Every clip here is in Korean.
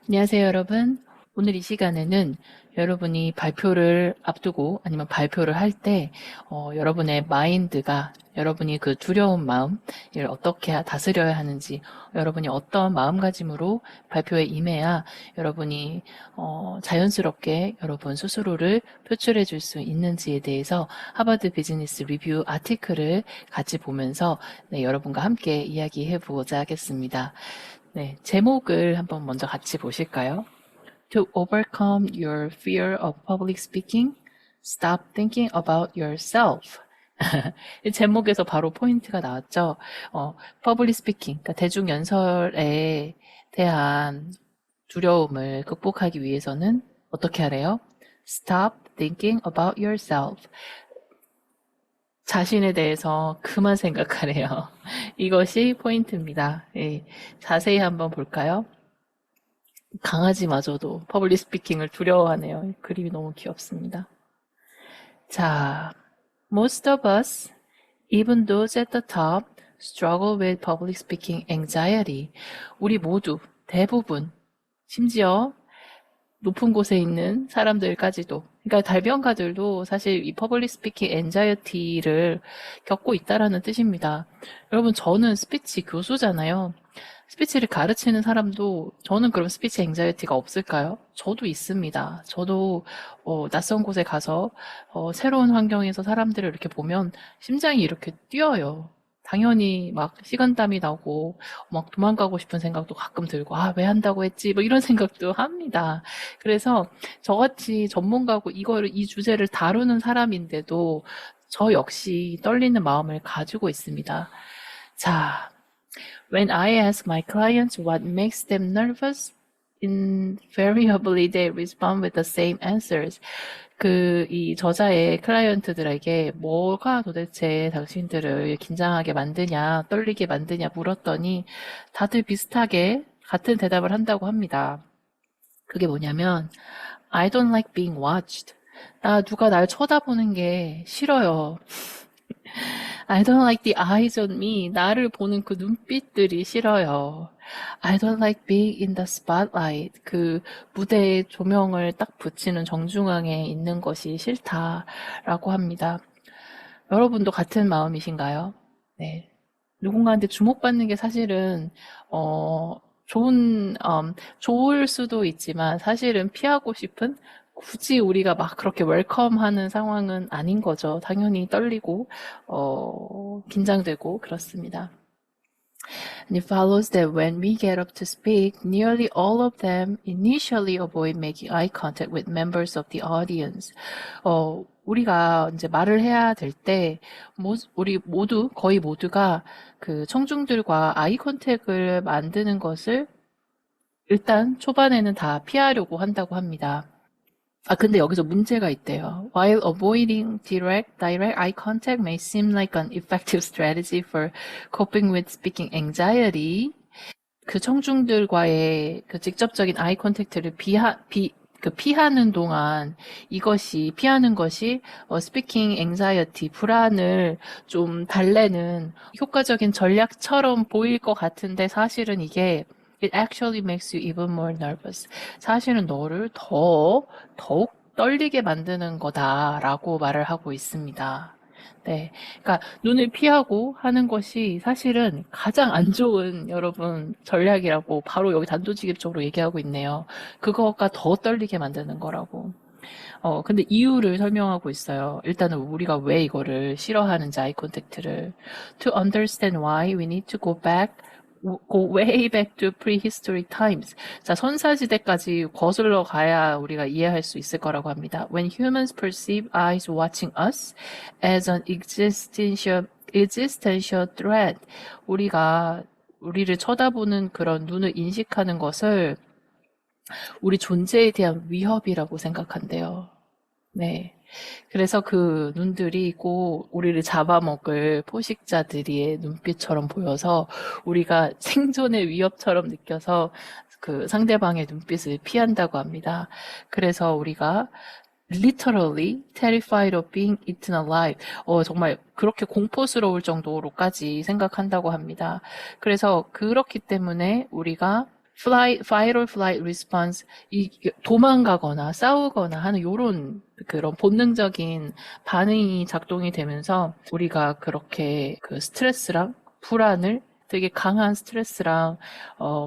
안녕하세요, 여러분. 오늘 이 시간에는 여러분이 발표를 앞두고 아니면 발표를 할 때, 여러분의 마인드가, 여러분이 그 두려운 마음을 어떻게 다스려야 하는지, 여러분이 어떤 마음가짐으로 발표에 임해야 여러분이, 자연스럽게 여러분 스스로를 표출해 줄 수 있는지에 대해서 하버드 비즈니스 리뷰 아티클을 같이 보면서 네, 여러분과 함께 이야기해 보고자 하겠습니다. 네, 제목을 한번 먼저 같이 보실까요? To overcome your fear of public speaking, stop thinking about yourself. 이 제목에서 바로 포인트가 나왔죠. public speaking, 그러니까 대중연설에 대한 두려움을 극복하기 위해서는 어떻게 하래요? Stop thinking about yourself. 자신에 대해서 그만 생각하래요. 이것이 포인트입니다. 예, 자세히 한번 볼까요? 강아지마저도 퍼블릭 스피킹을 두려워하네요. 그림이 너무 귀엽습니다. 자, most of us, even those at the top, struggle with public speaking anxiety. 우리 모두, 대부분, 심지어 높은 곳에 있는 사람들까지도, 그러니까 달변가들도 사실 이 퍼블릭 스피킹 엔자이어티를 겪고 있다라는 뜻입니다. 여러분, 저는 스피치 교수잖아요. 스피치를 가르치는 사람도 저는 그럼 스피치 앵자이티가 없을까요? 저도 있습니다. 저도 낯선 곳에 가서 새로운 환경에서 사람들을 이렇게 보면 심장이 이렇게 뛰어요. 당연히 막 식은땀이 나고 막 도망가고 싶은 생각도 가끔 들고 아, 왜 한다고 했지? 뭐 이런 생각도 합니다. 그래서 저같이 전문가고 이 주제를 다루는 사람인데도 저 역시 떨리는 마음을 가지고 있습니다. 자, When I ask my clients what makes them nervous, invariably they respond with the same answers. 이 저자의 클라이언트들에게 뭐가 도대체 당신들을 긴장하게 만드냐, 떨리게 만드냐 물었더니 다들 비슷하게 같은 대답을 한다고 합니다. 그게 뭐냐면, I don't like being watched. 나 누가 날 쳐다보는 게 싫어요. I don't like the eyes on me. 나를 보는 그 눈빛들이 싫어요. I don't like being in the spotlight. 그 무대에 조명을 딱 붙이는 정중앙에 있는 것이 싫다라고 합니다. 여러분도 같은 마음이신가요? 네. 누군가한테 주목받는 게 사실은, 좋을 수도 있지만 사실은 피하고 싶은 굳이 우리가 막 그렇게 웰컴하는 상황은 아닌 거죠. 당연히 떨리고, 긴장되고 그렇습니다. And it follows that when we get up to speak, nearly all of them initially avoid making eye contact with members of the audience. 우리가 이제 말을 해야 될 때, 우리 모두, 거의 모두가 그 청중들과 아이 컨택을 만드는 것을 일단 초반에는 다 피하려고 한다고 합니다. 근데 여기서 문제가 있대요. While avoiding direct eye contact may seem like an effective strategy for coping with speaking anxiety, 그 청중들과의 그 직접적인 아이 컨택트를 피하는 동안 피하는 것이 스피킹 앵자이어티, 불안을 좀 달래는 효과적인 전략처럼 보일 것 같은데 사실은 이게 It actually makes you even more nervous. 사실은 너를 더욱 떨리게 만드는 거다라고 말을 하고 있습니다. 네. 그러니까 눈을 피하고 하는 것이 사실은 가장 안 좋은 여러분 전략이라고 바로 여기 단도직입적으로 얘기하고 있네요. 그거가 더 떨리게 만드는 거라고. 근데 이유를 설명하고 있어요. 일단은 우리가 왜 이거를 싫어하는지 아이 콘택트를. To understand why we need to go way back to prehistoric times. 자, 선사시대까지 거슬러 가야 우리가 이해할 수 있을 거라고 합니다. When humans perceive eyes watching us as an existential threat. 우리를 쳐다보는 그런 눈을 인식하는 것을 우리 존재에 대한 위협이라고 생각한대요. 네. 그래서 그 눈들이 꼭 우리를 잡아먹을 포식자들의 눈빛처럼 보여서 우리가 생존의 위협처럼 느껴서 그 상대방의 눈빛을 피한다고 합니다. 그래서 우리가 literally terrified of being eaten alive. 정말 그렇게 공포스러울 정도로까지 생각한다고 합니다. 그래서 그렇기 때문에 우리가 fight or flight response, 도망가거나 싸우거나 하는 요런 그런 본능적인 반응이 작동이 되면서 우리가 그렇게 그 스트레스랑 불안을 되게 강한 스트레스랑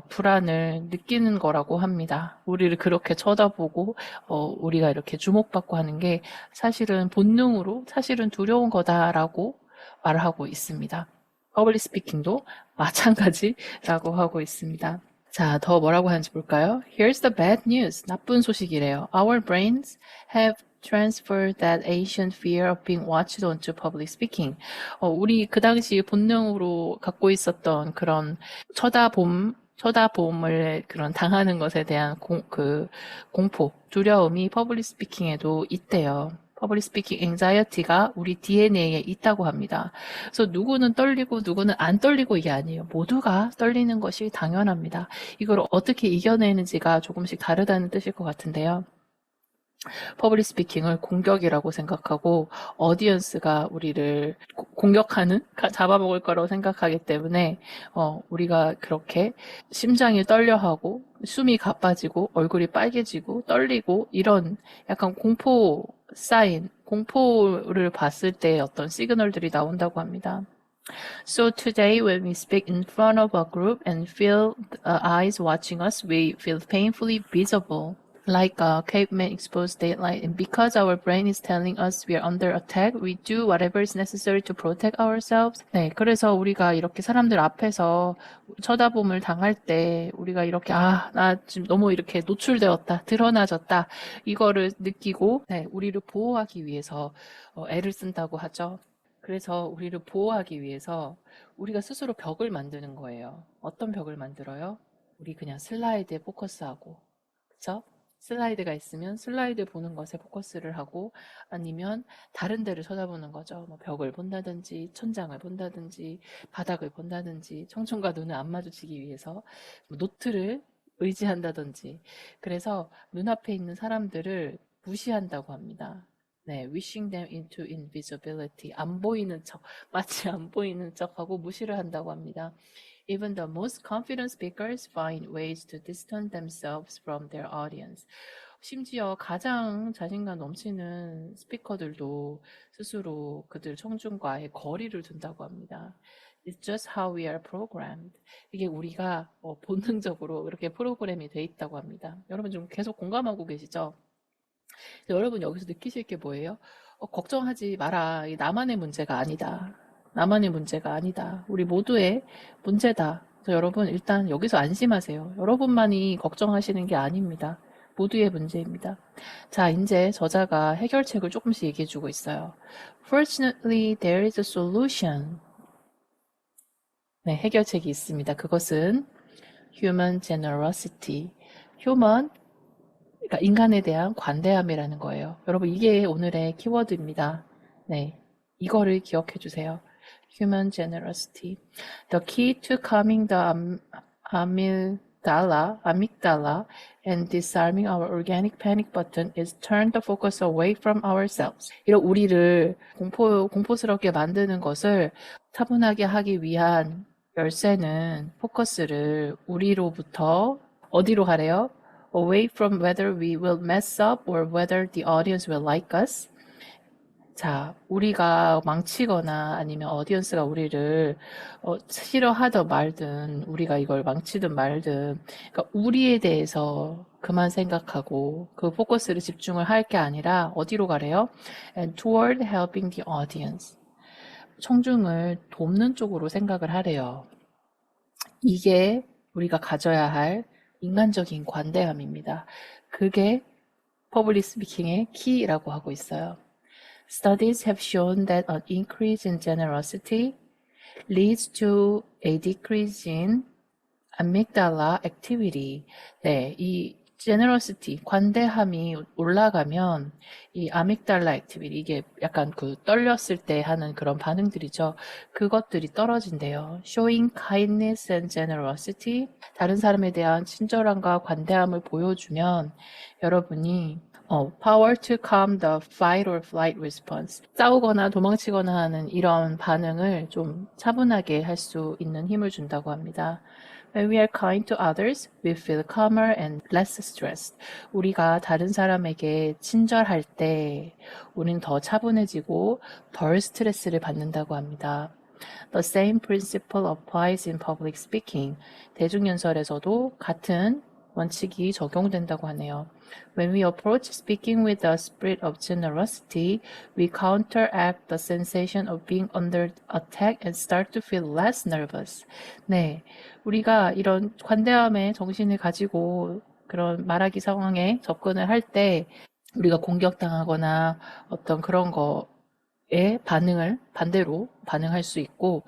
불안을 느끼는 거라고 합니다. 우리를 그렇게 쳐다보고 우리가 이렇게 주목받고 하는 게 사실은 본능으로 사실은 두려운 거다라고 말하고 있습니다. 퍼블릭 스피킹도 마찬가지라고 하고 있습니다. 자, 더 뭐라고 하는지 볼까요? Here's the bad news. 나쁜 소식이래요. Our brains have transferred that ancient fear of being watched onto public speaking. 우리 그 당시 본능으로 갖고 있었던 그런 쳐다봄을 그런 당하는 것에 대한 공포, 두려움이 퍼블릭 스피킹에도 있대요. 퍼블릭 스피킹 앵자이어티가 우리 DNA에 있다고 합니다. 그래서 누구는 떨리고 누구는 안 떨리고 이게 아니에요. 모두가 떨리는 것이 당연합니다. 이걸 어떻게 이겨내는지가 조금씩 다르다는 뜻일 것 같은데요. 퍼블릭 스피킹을 공격이라고 생각하고 어디언스가 우리를 공격하는 잡아먹을 거라고 생각하기 때문에 우리가 그렇게 심장이 떨려하고 숨이 가빠지고 얼굴이 빨개지고 떨리고 이런 약간 공포 사인, 공포를 봤을 때 어떤 시그널들이 나온다고 합니다. So today when we speak in front of a group and feel eyes watching us, we feel painfully visible. Like a caveman exposed daylight, and because our brain is telling us we are under attack, we do whatever is necessary to protect ourselves. 네, 그래서 우리가 이렇게 사람들 앞에서 쳐다봄을 당할 때 우리가 이렇게 나 지금 너무 이렇게 노출되었다, 드러나졌다 이거를 느끼고 네, 우리를 보호하기 위해서 애를 쓴다고 하죠. 그래서 우리를 보호하기 위해서 우리가 스스로 벽을 만드는 거예요. 어떤 벽을 만들어요? 우리 그냥 슬라이드에 포커스하고, 그쵸? 슬라이드가 있으면 슬라이드 보는 것에 포커스를 하고 아니면 다른 데를 쳐다보는 거죠. 뭐 벽을 본다든지 천장을 본다든지 바닥을 본다든지 청춘과 눈을 안 마주치기 위해서 뭐 노트를 의지한다든지 그래서 눈앞에 있는 사람들을 무시한다고 합니다. 네, wishing them into invisibility. 안 보이는 척, 마치 안 보이는 척하고 무시를 한다고 합니다. Even the most confident speakers find ways to distance themselves from their audience. 심지어 가장 자신감 넘치는 스피커들도 스스로 그들 청중과의 거리를 둔다고 합니다. It's just how we are programmed. 이게 우리가 본능적으로 이렇게 프로그램이 돼 있다고 합니다. 여러분 좀 계속 공감하고 계시죠? 여러분 여기서 느끼실 게 뭐예요? 걱정하지 마라. 이게 나만의 문제가 아니다. 나만의 문제가 아니다. 우리 모두의 문제다. 그래서 여러분 일단 여기서 안심하세요. 여러분만이 걱정하시는 게 아닙니다. 모두의 문제입니다. 자, 이제 저자가 해결책을 조금씩 얘기해주고 있어요. Fortunately, there is a solution. 네, 해결책이 있습니다. 그것은 human generosity. human, 그러니까 인간에 대한 관대함이라는 거예요. 여러분 이게 오늘의 키워드입니다. 네, 이거를 기억해 주세요. Human generosity. The key to calming the amygdala and disarming our organic panic button is turn the focus away from ourselves. 이런 우리를 공포스럽게 만드는 것을 차분하게 하기 위한 열쇠는 포커스를 우리로부터 어디로 하래요? Away from whether we will mess up or whether the audience will like us. 자, 우리가 망치거나 아니면 어디언스가 우리를 싫어하든 말든 우리가 이걸 망치든 말든 그러니까 우리에 대해서 그만 생각하고 그 포커스를 집중을 할 게 아니라 어디로 가래요? And toward helping the audience. 청중을 돕는 쪽으로 생각을 하래요. 이게 우리가 가져야 할 인간적인 관대함입니다. 그게 퍼블릭 스피킹의 키라고 하고 있어요. Studies have shown that an increase in generosity leads to a decrease in amygdala activity. 네, 이 generosity, 관대함이 올라가면 이 amygdala activity, 이게 약간 그 떨렸을 때 하는 그런 반응들이죠. 그것들이 떨어진대요. Showing kindness and generosity, 다른 사람에 대한 친절함과 관대함을 보여주면 여러분이 power to calm the fight or flight response. 싸우거나 도망치거나 하는 이런 반응을 좀 차분하게 할 수 있는 힘을 준다고 합니다. When we are kind to others, we feel calmer and less stressed. 우리가 다른 사람에게 친절할 때 우리는 더 차분해지고 덜 스트레스를 받는다고 합니다. The same principle applies in public speaking. 대중연설에서도 같은 원칙이 적용된다고 하네요. When we approach speaking with a spirit of generosity, we counteract the sensation of being under attack and start to feel less nervous. 네, 우리가 이런 관대함의 정신을 가지고 그런 말하기 상황에 접근을 할 때 우리가 공격당하거나 어떤 그런 거에 반대로 반응할 수 있고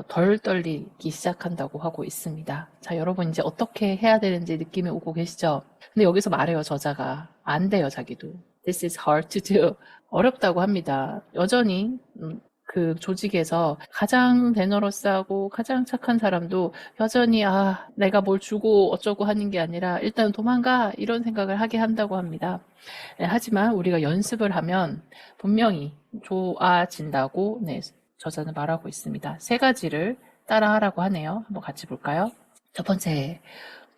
덜 떨리기 시작한다고 하고 있습니다. 자, 여러분 이제 어떻게 해야 되는지 느낌이 오고 계시죠? 근데 여기서 말해요, 저자가. 안 돼요, 자기도. This is hard to do. 어렵다고 합니다. 여전히 그 조직에서 가장 제너러스하고 가장 착한 사람도 여전히 내가 뭘 주고 어쩌고 하는 게 아니라 일단 도망가 이런 생각을 하게 한다고 합니다. 네, 하지만 우리가 연습을 하면 분명히 좋아진다고 저자는 말하고 있습니다. 세 가지를 따라하라고 하네요. 한번 같이 볼까요? 첫 번째,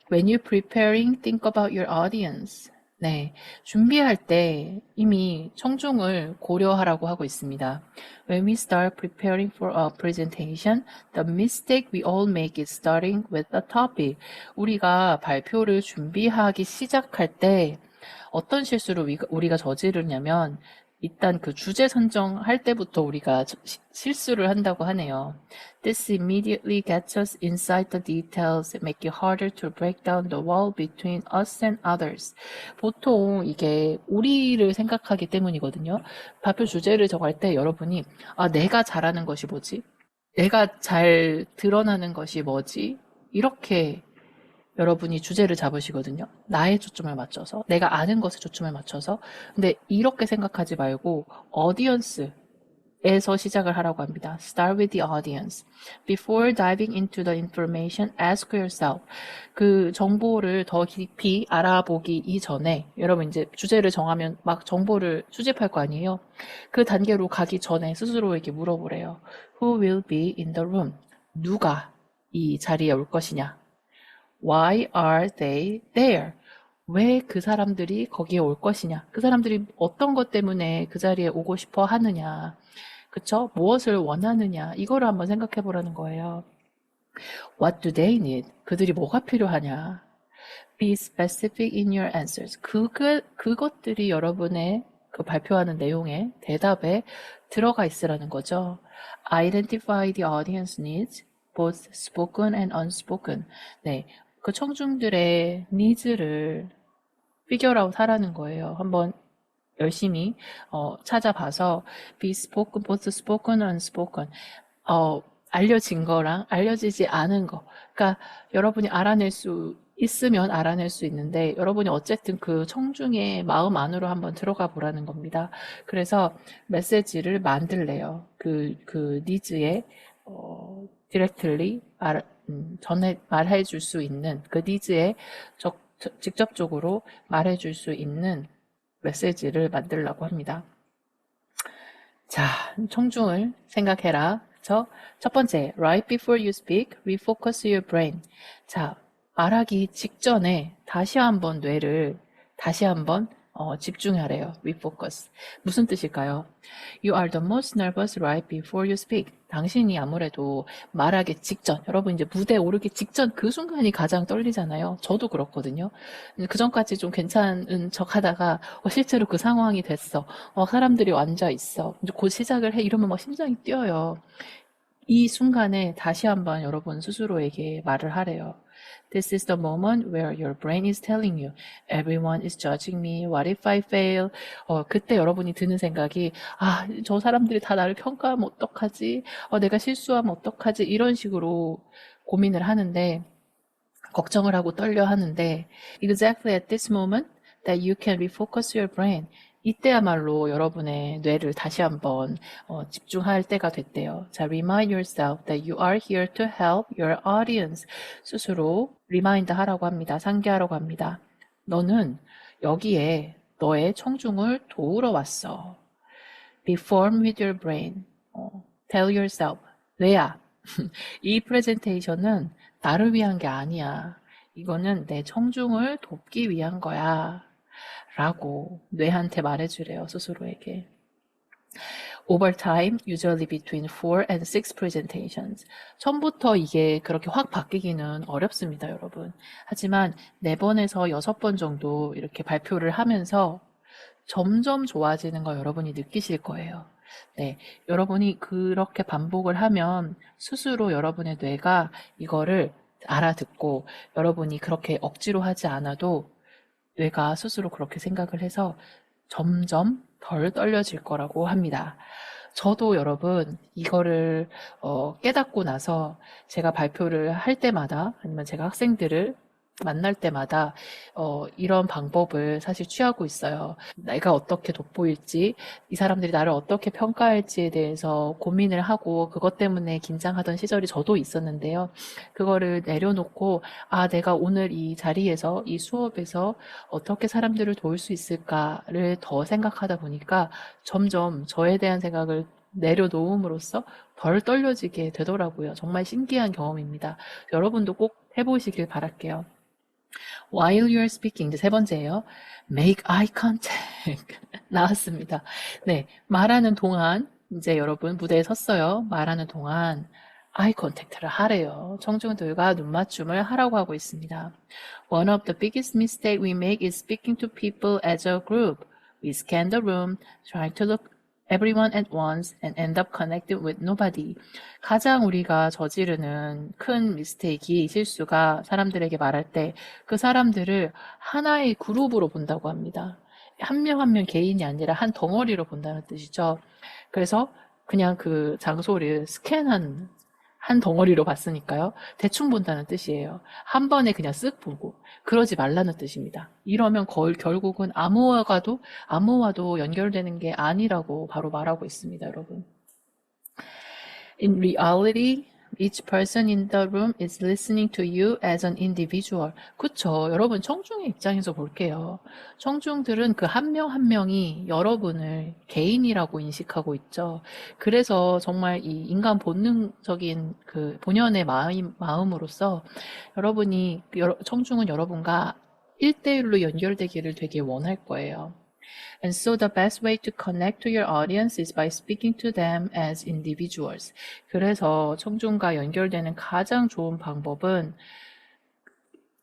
when you're preparing, think about your audience. 네, 준비할 때 이미 청중을 고려하라고 하고 있습니다. When we start preparing for a presentation, the mistake we all make is starting with the topic. 우리가 발표를 준비하기 시작할 때 어떤 실수를 우리가 저지르냐면 일단 그 주제 선정할 때부터 우리가 실수를 한다고 하네요. This immediately gets us inside the details and make it harder to break down the wall between us and others. 보통 이게 우리를 생각하기 때문이거든요. 발표 주제를 정할 때 여러분이 내가 잘하는 것이 뭐지? 내가 잘 드러나는 것이 뭐지? 이렇게 여러분이 주제를 잡으시거든요. 나의 초점을 맞춰서, 내가 아는 것에 초점을 맞춰서. 근데 이렇게 생각하지 말고 audience에서 시작을 하라고 합니다. Start with the audience. Before diving into the information, ask yourself. 그 정보를 더 깊이 알아보기 이전에 여러분 이제 주제를 정하면 막 정보를 수집할 거 아니에요. 그 단계로 가기 전에 스스로에게 물어보래요. Who will be in the room? 누가 이 자리에 올 것이냐? Why are they there? 왜 그 사람들이 거기에 올 것이냐? 그 사람들이 어떤 것 때문에 그 자리에 오고 싶어 하느냐? 그쵸? 무엇을 원하느냐? 이거를 한번 생각해 보라는 거예요. What do they need? 그들이 뭐가 필요하냐? Be specific in your answers. 그것들이 여러분의 그 발표하는 내용에, 대답에 들어가 있으라는 거죠. Identify the audience needs, both spoken and unspoken. 네, 그 청중들의 니즈를 figure out 하라는 거예요. 한번 열심히 찾아봐서 be spoken, both spoken, unspoken. 알려진 거랑 알려지지 않은 거. 그러니까 여러분이 알아낼 수 있으면 알아낼 수 있는데 여러분이 어쨌든 그 청중의 마음 안으로 한번 들어가 보라는 겁니다. 그래서 메시지를 만들래요. 그 니즈에 directly 말해 줄 수 있는 그 니즈에 직접적으로 말해 줄 수 있는 메시지를 만들려고 합니다. 자, 청중을 생각해라. 첫 번째, right before you speak, refocus your brain. 자, 말하기 직전에 다시 한번 뇌를 다시 한번 집중하래요. refocus. 무슨 뜻일까요? You are the most nervous right before you speak. 당신이 아무래도 말하기 직전, 여러분 이제 무대에 오르기 직전 그 순간이 가장 떨리잖아요. 저도 그렇거든요. 그 전까지 좀 괜찮은 척 하다가 실제로 그 상황이 됐어. 사람들이 앉아 있어. 이제 곧 시작을 해. 이러면 막 심장이 뛰어요. 이 순간에 다시 한번 여러분 스스로에게 말을 하래요. This is the moment where your brain is telling you, everyone is judging me, what if I fail? 그때 여러분이 드는 생각이, 저 사람들이 다 나를 평가하면 어떡하지? 내가 실수하면 어떡하지? 이런 식으로 고민을 하는데, 걱정을 하고 떨려 하는데, exactly at this moment that you can refocus your brain. 이때야말로 여러분의 뇌를 다시 한번 집중할 때가 됐대요. 자, remind yourself that you are here to help your audience. 스스로 리마인드 하라고 합니다. 상기하라고 합니다. 너는 여기에 너의 청중을 도우러 왔어. Be firm with your brain. Tell yourself. 뇌야, 이 프레젠테이션은 나를 위한 게 아니야. 이거는 내 청중을 돕기 위한 거야. 라고 뇌한테 말해주래요, 스스로에게. Over time, usually between 4 and 6 presentations. 처음부터 이게 그렇게 확 바뀌기는 어렵습니다, 여러분. 하지만 4번에서 6번 정도 이렇게 발표를 하면서 점점 좋아지는 거 여러분이 느끼실 거예요. 네, 여러분이 그렇게 반복을 하면 스스로 여러분의 뇌가 이거를 알아듣고 여러분이 그렇게 억지로 하지 않아도 뇌가 스스로 그렇게 생각을 해서 점점 덜 떨려질 거라고 합니다. 저도 여러분 이거를 깨닫고 나서 제가 발표를 할 때마다 아니면 제가 학생들을 만날 때마다 이런 방법을 사실 취하고 있어요. 내가 어떻게 돋보일지, 이 사람들이 나를 어떻게 평가할지에 대해서 고민을 하고 그것 때문에 긴장하던 시절이 저도 있었는데요. 그거를 내려놓고 내가 오늘 이 자리에서 이 수업에서 어떻게 사람들을 도울 수 있을까를 더 생각하다 보니까 점점 저에 대한 생각을 내려놓음으로써 덜 떨려지게 되더라고요. 정말 신기한 경험입니다. 여러분도 꼭 해보시길 바랄게요. While you're speaking, 이제 3번째예요. Make eye contact. 나왔습니다. 네, 말하는 동안 이제 여러분 무대에 섰어요. 말하는 동안 eye contact를 하래요. 청중들과 눈맞춤을 하라고 하고 있습니다. One of the biggest mistakes we make is speaking to people as a group. We scan the room, trying to look everyone at once and end up connected with nobody. 가장 우리가 저지르는 큰 미스테이크, 실수가 사람들에게 말할 때 그 사람들을 하나의 그룹으로 본다고 합니다. 한 명 한 명 개인이 아니라 한 덩어리로 본다는 뜻이죠. 그래서 그냥 그 장소를 스캔한 한 덩어리로 봤으니까요. 대충 본다는 뜻이에요. 한 번에 그냥 쓱 보고 그러지 말라는 뜻입니다. 이러면 결국은 암호와도 연결되는 게 아니라고 바로 말하고 있습니다, 여러분. In reality, each person in the room is listening to you as an individual. 그쵸. 여러분, 청중의 입장에서 볼게요. 청중들은 그 한 명 한 명이 여러분을 개인이라고 인식하고 있죠. 그래서 정말 이 인간 본능적인 그 본연의 마음으로서 여러분이, 청중은 여러분과 1대1로 연결되기를 되게 원할 거예요. And so the best way to connect to your audience is by speaking to them as individuals. 그래서 청중과 연결되는 가장 좋은 방법은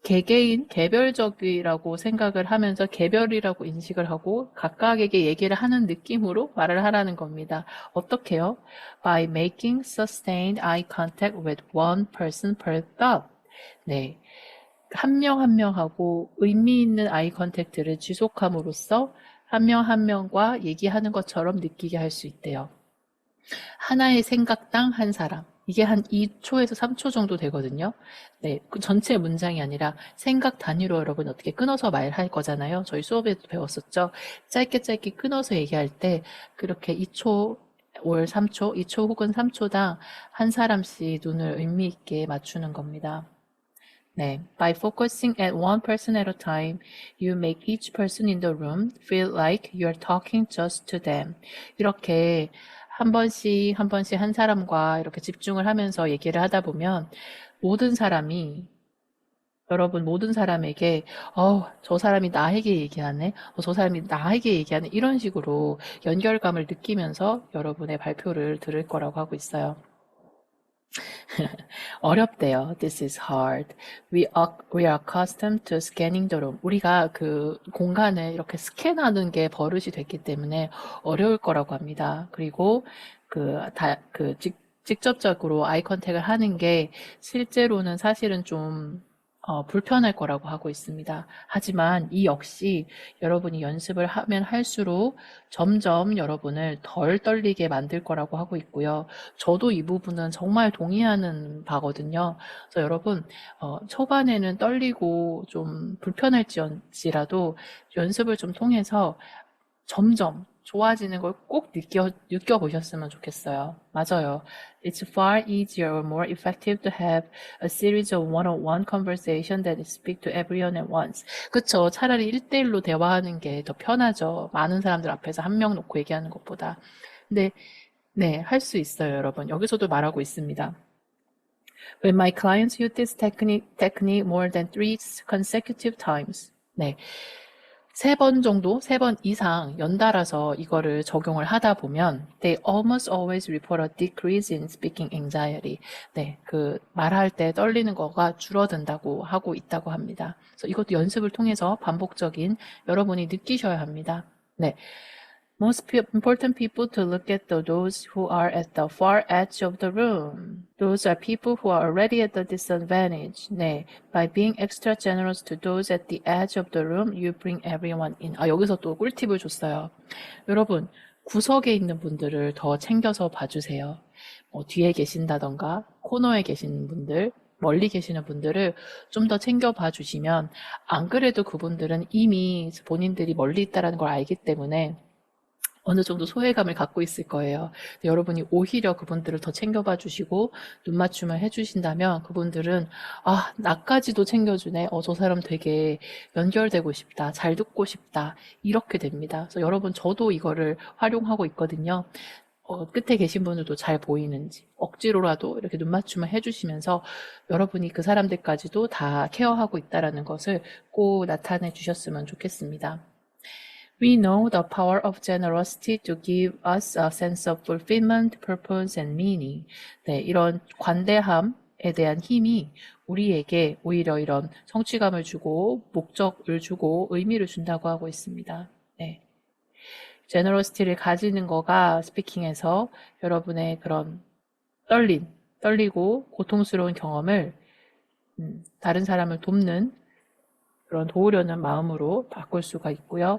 개개인, 개별적이라고 생각을 하면서 개별이라고 인식을 하고 각각에게 얘기를 하는 느낌으로 말을 하라는 겁니다. 어떻게요? By making sustained eye contact with one person per thought. 네. 한 명 한 명하고 의미 있는 아이 컨택트를 지속함으로써 한 명 한 명과 얘기하는 것처럼 느끼게 할 수 있대요. 하나의 생각당 한 사람. 이게 한 2초에서 3초 정도 되거든요. 네, 그 전체 문장이 아니라 생각 단위로 여러분 어떻게 끊어서 말할 거잖아요. 저희 수업에도 배웠었죠. 짧게 짧게 끊어서 얘기할 때 그렇게 2초, 3초, 2초 혹은 3초당 한 사람씩 눈을 의미 있게 맞추는 겁니다. 네. By focusing at one person at a time, you make each person in the room feel like you're talking just to them. 이렇게 한 번씩 한 번씩 한 사람과 이렇게 집중을 하면서 얘기를 하다 보면 여러분 모든 사람에게 저 사람이 나에게 얘기하네. 저 사람이 나에게 얘기하네. 이런 식으로 연결감을 느끼면서 여러분의 발표를 들을 거라고 하고 있어요. 어렵대요. This is hard. We are accustomed to scanning the room. 우리가 그 공간을 이렇게 스캔하는 게 버릇이 됐기 때문에 어려울 거라고 합니다. 그리고 직접적으로 아이 컨택을 하는 게 실제로는 사실은 좀 불편할 거라고 하고 있습니다. 하지만 이 역시 여러분이 연습을 하면 할수록 점점 여러분을 덜 떨리게 만들 거라고 하고 있고요. 저도 이 부분은 정말 동의하는 바거든요. 그래서 여러분 초반에는 떨리고 좀 불편할지라도 연습을 좀 통해서 점점 좋아지는 걸 꼭 느껴보셨으면 좋겠어요. 맞아요. It's far easier or more effective to have a series of one-on-one conversation than to speak to everyone at once. 그쵸. 차라리 1대1로 대화하는 게 더 편하죠. 많은 사람들 앞에서 한 명 놓고 얘기하는 것보다. 근데, 네, 할 수 있어요, 여러분. 여기서도 말하고 있습니다. When my clients use this technique more than 3 consecutive times. 네. 3번 정도, 3번 이상 연달아서 이거를 적용을 하다 보면 they almost always report a decrease in speaking anxiety. 네, 그 말할 때 떨리는 거가 줄어든다고 하고 있다고 합니다. 그래서 이것도 연습을 통해서 반복적인 여러분이 느끼셔야 합니다. 네. Most important people to look at those who are at the far edge of the room. Those are people who are already at the disadvantage. 네, by being extra generous to those at the edge of the room, you bring everyone in. 여기서 또 꿀팁을 줬어요. 여러분, 구석에 있는 분들을 더 챙겨서 봐주세요. 뒤에 계신다던가 코너에 계시는 분들, 멀리 계시는 분들을 좀 더 챙겨봐 주시면 안 그래도 그분들은 이미 본인들이 멀리 있다는 걸 알기 때문에 어느 정도 소외감을 갖고 있을 거예요. 여러분이 오히려 그분들을 더 챙겨봐 주시고 눈 맞춤을 해주신다면 그분들은 나까지도 챙겨주네. 저 사람 되게 연결되고 싶다. 잘 듣고 싶다. 이렇게 됩니다. 그래서 여러분 저도 이거를 활용하고 있거든요. 끝에 계신 분들도 잘 보이는지 억지로라도 이렇게 눈 맞춤을 해주시면서 여러분이 그 사람들까지도 다 케어하고 있다는 것을 꼭 나타내 주셨으면 좋겠습니다. We know the power of generosity to give us a sense of fulfillment, purpose, and meaning. 네, 이런 관대함에 대한 힘이 우리에게 오히려 이런 성취감을 주고 목적을 주고 의미를 준다고 하고 있습니다. 네. generosity를 가지는 거가 스피킹에서 여러분의 그런 떨리고 고통스러운 경험을 다른 사람을 돕는 그런 도우려는 마음으로 바꿀 수가 있고요.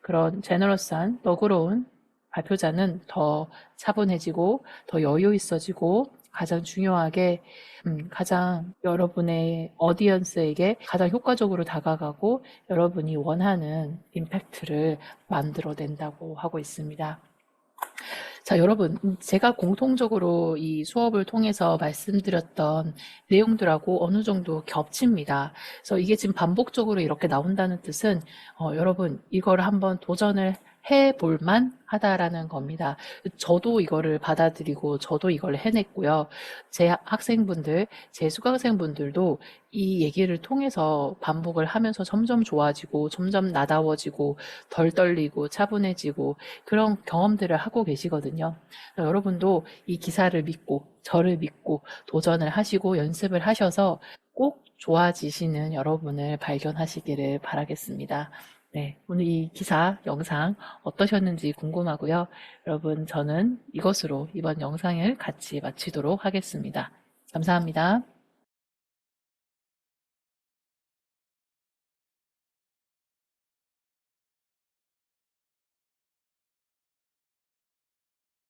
그런 제너러스한 너그러운 발표자는 더 차분해지고 더 여유 있어지고 가장 중요하게 가장 여러분의 어디언스에게 가장 효과적으로 다가가고 여러분이 원하는 임팩트를 만들어낸다고 하고 있습니다. 자, 여러분, 제가 공통적으로 이 수업을 통해서 말씀드렸던 내용들하고 어느 정도 겹칩니다. 그래서 이게 지금 반복적으로 이렇게 나온다는 뜻은 여러분 이거를 한번 도전을 해볼만 하다라는 겁니다. 저도 이거를 받아들이고 저도 이걸 해냈고요. 제 학생분들, 제 수강생분들도 이 얘기를 통해서 반복을 하면서 점점 좋아지고 점점 나다워지고 덜 떨리고 차분해지고 그런 경험들을 하고 계시거든요. 여러분도 이 기사를 믿고 저를 믿고 도전을 하시고 연습을 하셔서 꼭 좋아지시는 여러분을 발견하시기를 바라겠습니다. 네, 오늘 이 기사 영상 어떠셨는지 궁금하고요. 여러분, 저는 이것으로 이번 영상을 같이 마치도록 하겠습니다. 감사합니다.